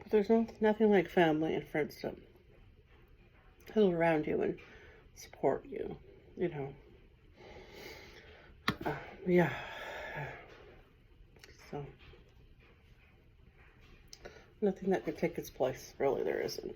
But there's nothing like family and friends to huddle around you and support you, you know. Yeah. So, nothing that could take its place. Really, there isn't.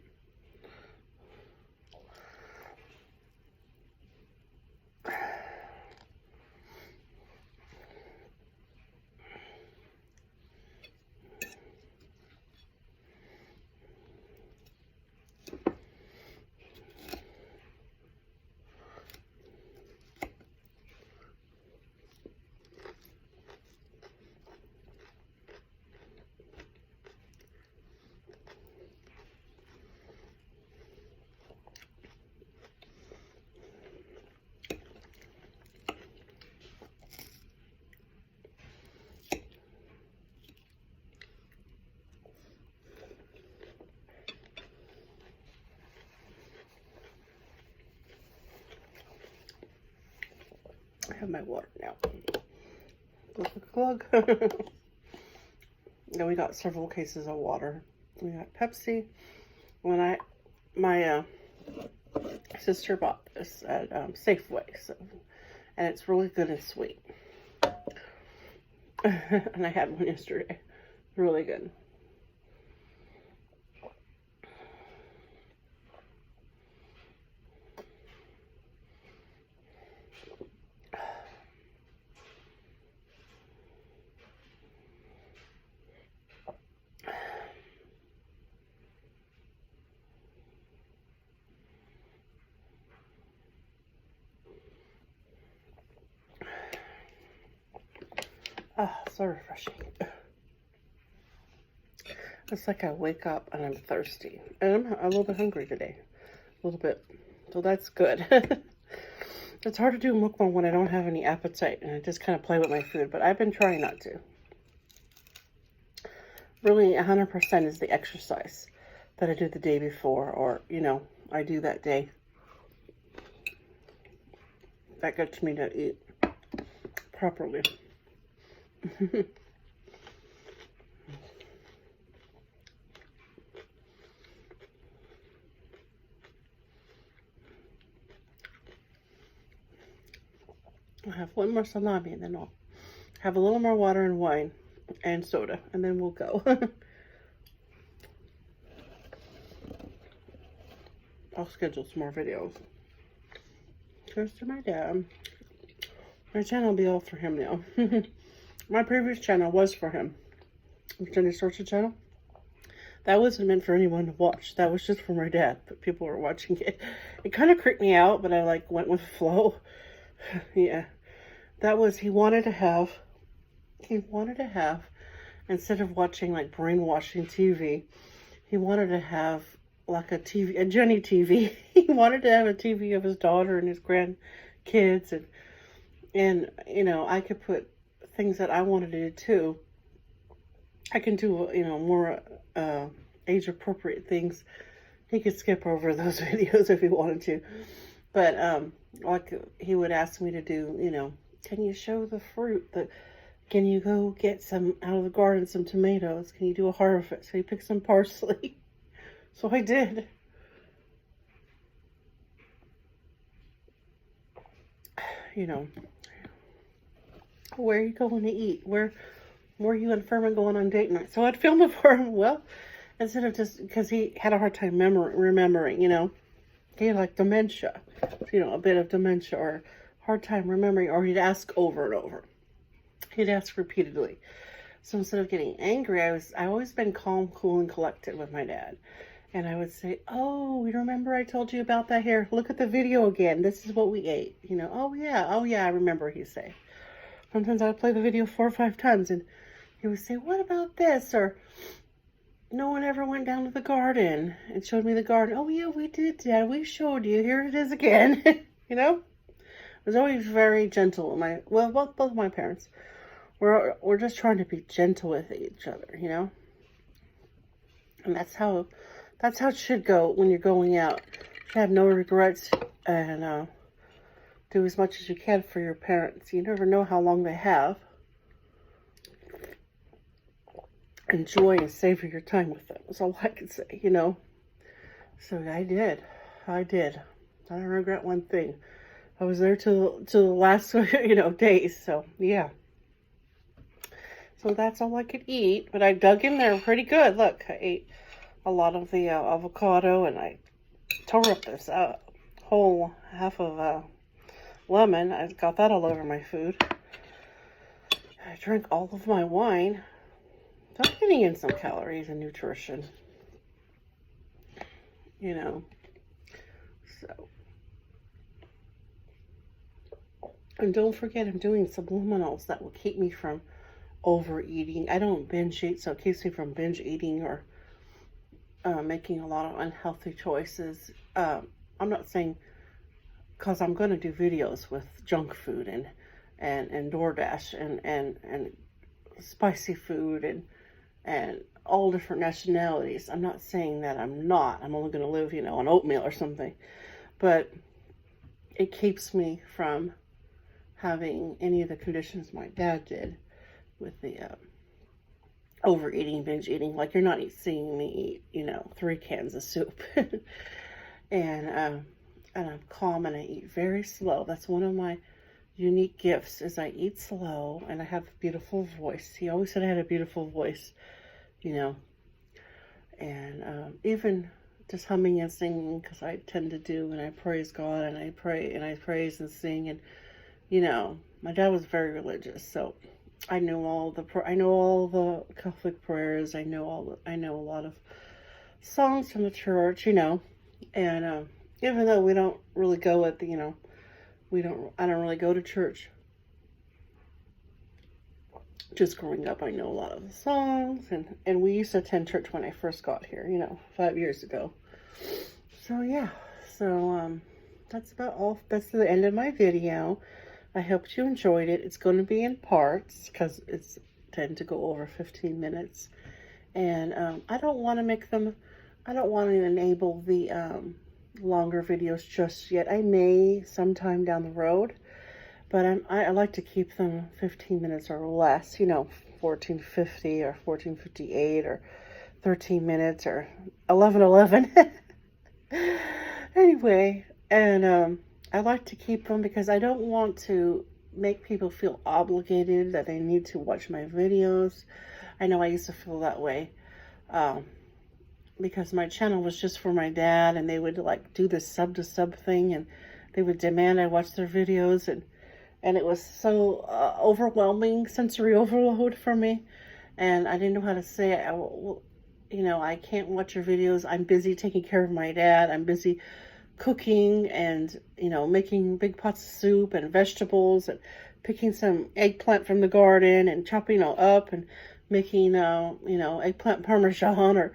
I have my water now. Look at the glug. Then we got several cases of water. We got Pepsi. My sister bought this at Safeway, and it's really good and sweet. And I had one yesterday. Really good. So refreshing. It's like I wake up and I'm thirsty. And I'm a little bit hungry today. A little bit. So that's good. It's hard to do mukbang when I don't have any appetite and I just kind of play with my food. But I've been trying not to. Really, 100% is the exercise that I do the day before. Or, you know, I do that day. That gets me to eat properly. I'll have one more salami and then I'll have a little more water and wine and soda and then we'll go. I'll schedule some more videos. Cheers to my dad. My channel will be all for him now. My previous channel was for him. Jenny Sorcha channel. That wasn't meant for anyone to watch. That was just for my dad, but people were watching it. It kind of creeped me out, but I like went with the flow. Yeah. That was, he wanted to have, instead of watching like brainwashing TV, he wanted to have like a Jenny TV. He wanted to have a TV of his daughter and his grandkids and you know, I could put things that I wanted to do too. I can do, you know, more age appropriate things. He could skip over those videos if he wanted to. But like he would ask me to do, you know, can you show the fruit? Can you go get some out of the garden, some tomatoes? Can you do a harvest? Can you pick some parsley? So I did. You know, where are you going to eat? Where are you and Furman going on date night? So I'd film it for him. Well, instead of just, because he had a hard time remembering, you know. He had like dementia, you know, a bit of dementia or hard time remembering, or he'd ask over and over. He'd ask repeatedly. So instead of getting angry, I always been calm, cool, and collected with my dad. And I would say, oh, you remember I told you about that here? Look at the video again. This is what we ate. You know, oh yeah, I remember, he'd say. Sometimes I would play the video 4 or 5 times and he would say, what about this? Or, no one ever went down to the garden and showed me the garden. Oh yeah, we did, Dad. We showed you. Here it is again. You know? I was always very gentle. Both my parents. We're just trying to be gentle with each other, you know? And that's how it should go when you're going out. You have no regrets and do as much as you can for your parents. You never know how long they have. enjoy and savor your time with them. That's all I can say, you know. So I did. I don't regret one thing. I was there till the last, you know, days. So yeah. So that's all I could eat. But I dug in there pretty good. Look, I ate a lot of the avocado, and I tore up this whole half of lemon. I got that all over my food. I drank all of my wine. So I'm getting in some calories and nutrition. You know. So. And don't forget, I'm doing subliminals that will keep me from overeating. I don't binge eat, so it keeps me from binge eating or making a lot of unhealthy choices. I'm not saying, because I'm going to do videos with junk food and DoorDash and spicy food and all different nationalities. I'm not saying that I'm not. I'm only going to live, you know, on oatmeal or something. But it keeps me from having any of the conditions my dad did with the overeating, binge eating. Like, you're not seeing me eat, you know, 3 cans of soup. and I'm calm and I eat very slow. That's one of my unique gifts, is I eat slow and I have a beautiful voice. He always said I had a beautiful voice, you know. And even just humming and singing, because I tend to do, and I praise God and I pray and I praise and sing. And you know, my dad was very religious, so I know all the Catholic prayers. I know a lot of songs from the church, you know. And even though we don't really go at the, you know, I don't really go to church. Just growing up, I know a lot of the songs, and we used to attend church when I first got here, you know, 5 years ago. So yeah, so that's about all. That's the end of my video. I hope you enjoyed it. It's going to be in parts because it's tend to go over 15 minutes. And I don't want to enable the longer videos just yet. I may sometime down the road, but I like to keep them 15 minutes or less, you know, 1450 or 1458 or 13 minutes or 11:11. Anyway, and I like to keep them because I don't want to make people feel obligated that they need to watch my videos. I know I used to feel that way because my channel was just for my dad, and they would like do this sub to sub thing, and they would demand I watch their videos, and it was so overwhelming, sensory overload for me, and I didn't know how to say it. You know, I can't watch your videos. I'm busy taking care of my dad. I'm busy cooking and, you know, making big pots of soup and vegetables and picking some eggplant from the garden and chopping it up and making, you know, eggplant parmesan, or,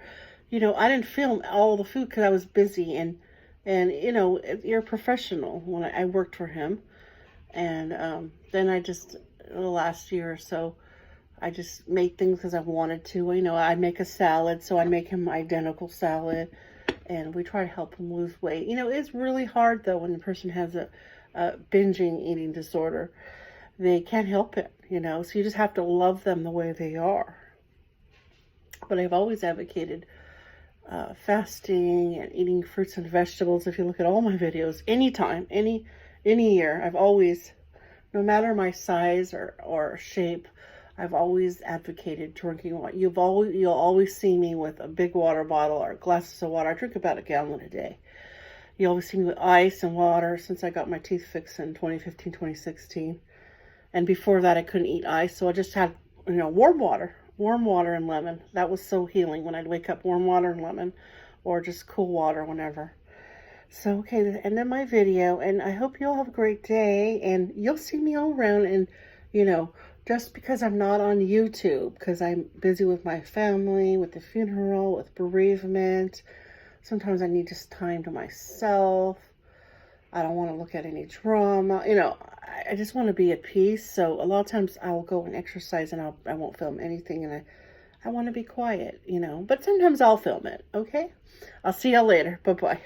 you know, I didn't film all the food because I was busy, and, you know, you're a professional when I worked for him. And then I just, the last year or so, I just made things because I wanted to. You know, I'd make a salad, so I make him identical salad. And we try to help him lose weight. You know, it's really hard, though, when a person has a binging eating disorder. They can't help it, you know. So you just have to love them the way they are. But I've always advocated fasting and eating fruits and vegetables. If you look at all my videos, anytime, any year, I've always, no matter my size or shape, I've always advocated drinking water. You'll always see me with a big water bottle or glasses of water. I drink about 1 gallon a day. You always see me with ice and water since I got my teeth fixed in 2015, 2016. And before that, I couldn't eat ice, so I just had, you know, warm water and lemon. That was so healing when I'd wake up, warm water and lemon, or just cool water whenever. So, okay, the end of my video, and I hope you all have a great day, and you'll see me all around, and, you know, just because I'm not on YouTube, because I'm busy with my family, with the funeral, with bereavement. Sometimes I need just time to myself. I don't want to look at any drama. You know, I just want to be at peace. So a lot of times I'll go and exercise and I won't film anything. And I want to be quiet, you know. But sometimes I'll film it, okay? I'll see y'all later. Bye-bye.